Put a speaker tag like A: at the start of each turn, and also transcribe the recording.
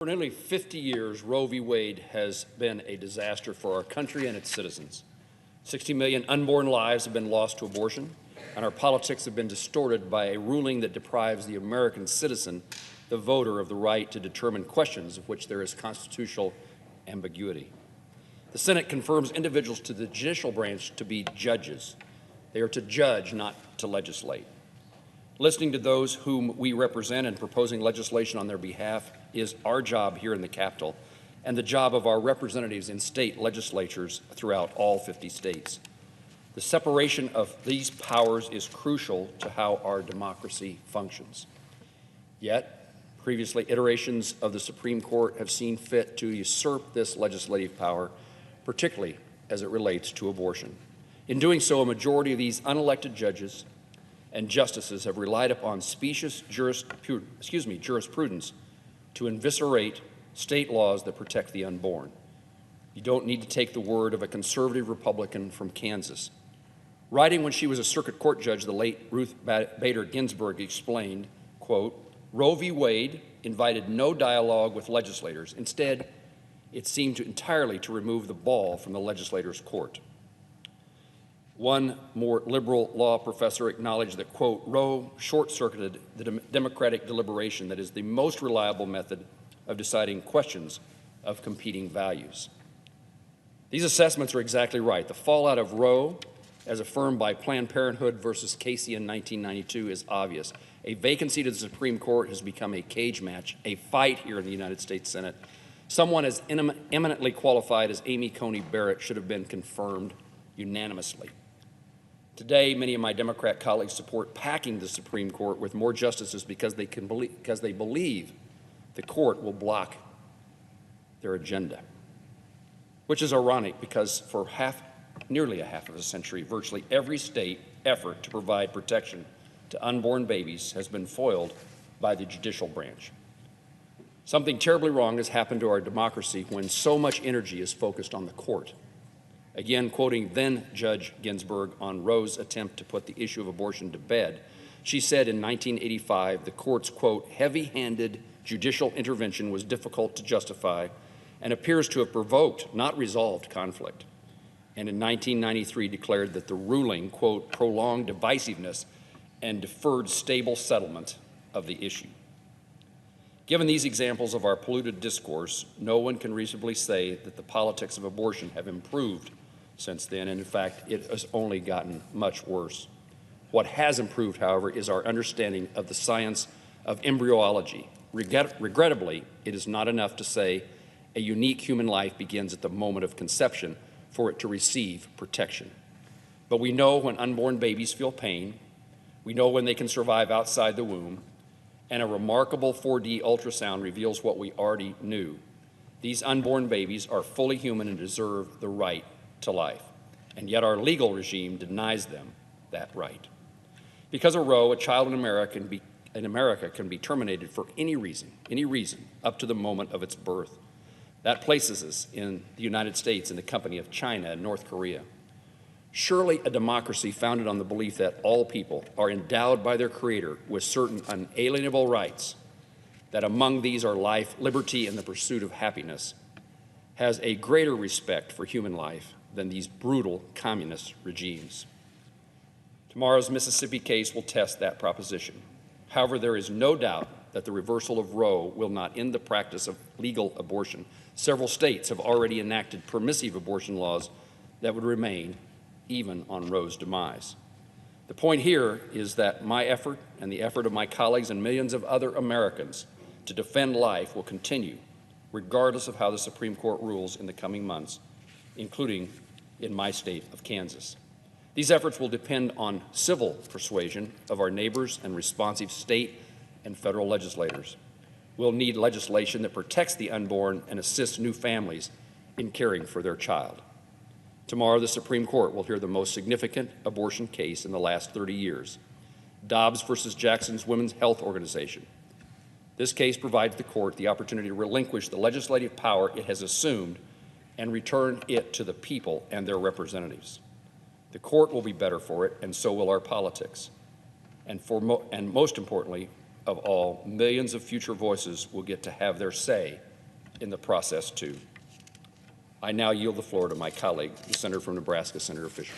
A: For nearly 50 years, Roe v. Wade has been a disaster for our country and its citizens. 60 million unborn lives have been lost to abortion, and our politics have been distorted by a ruling that deprives the American citizen, the voter, of the right to determine questions of which there is constitutional ambiguity. The Senate confirms individuals to the judicial branch to be judges. They are to judge, not to legislate. Listening to those whom we represent and proposing legislation on their behalf is our job here in the Capitol and the job of our representatives in state legislatures throughout all 50 states. The separation of these powers is crucial to how our democracy functions. Yet, previously iterations of the Supreme Court have seen fit to usurp this legislative power, particularly as it relates to abortion. In doing so, a majority of these unelected judges and justices have relied upon specious jurisprudence to eviscerate state laws that protect the unborn. You don't need to take the word of a conservative Republican from Kansas. Writing when she was a circuit court judge, the late Ruth Bader Ginsburg explained, quote, "Roe v. Wade invited no dialogue with legislators. Instead, it seemed entirely to remove the ball from the legislator's court." One more liberal law professor acknowledged that, quote, "Roe short-circuited the democratic deliberation that is the most reliable method of deciding questions of competing values." These assessments are exactly right. The fallout of Roe, as affirmed by Planned Parenthood versus Casey in 1992, is obvious. A vacancy to the Supreme Court has become a cage match, a fight here in the United States Senate. Someone as eminently qualified as Amy Coney Barrett should have been confirmed unanimously. Today, many of my Democrat colleagues support packing the Supreme Court with more justices because they believe the court will block their agenda, which is ironic because for nearly a half of a century, virtually every state effort to provide protection to unborn babies has been foiled by the judicial branch. Something terribly wrong has happened to our democracy when so much energy is focused on the court. Again, quoting then Judge Ginsburg on Roe's attempt to put the issue of abortion to bed, she said in 1985 the court's, quote, "heavy-handed judicial intervention was difficult to justify and appears to have provoked, not resolved, conflict," and in 1993 declared that the ruling, quote, "prolonged divisiveness and deferred stable settlement of the issue." Given these examples of our polluted discourse, no one can reasonably say that the politics of abortion have improved since then, and in fact, it has only gotten much worse. What has improved, however, is our understanding of the science of embryology. Regrettably, it is not enough to say a unique human life begins at the moment of conception for it to receive protection. But we know when unborn babies feel pain, we know when they can survive outside the womb, and a remarkable 4D ultrasound reveals what we already knew. These unborn babies are fully human and deserve the right to life, and yet our legal regime denies them that right. Because of Roe, a child in America can be terminated for any reason, up to the moment of its birth. That places us in the United States in the company of China and North Korea. Surely a democracy founded on the belief that all people are endowed by their Creator with certain unalienable rights, that among these are life, liberty, and the pursuit of happiness, has a greater respect for human life than these brutal communist regimes. Tomorrow's Mississippi case will test that proposition. However, there is no doubt that the reversal of Roe will not end the practice of legal abortion. Several states have already enacted permissive abortion laws that would remain even on Roe's demise. The point here is that my effort and the effort of my colleagues and millions of other Americans to defend life will continue, regardless of how the Supreme Court rules in the coming months, including in my state of Kansas. These efforts will depend on civil persuasion of our neighbors and responsive state and federal legislators. We'll need legislation that protects the unborn and assists new families in caring for their child. Tomorrow, the Supreme Court will hear the most significant abortion case in the last 30 years, Dobbs versus Jackson's Women's Health Organization. This case provides the court the opportunity to relinquish the legislative power it has assumed and return it to the people and their representatives. The court will be better for it, and so will our politics. And most importantly of all, millions of future voices will get to have their say in the process, too. I now yield the floor to my colleague, the Senator from Nebraska, Senator Fisher.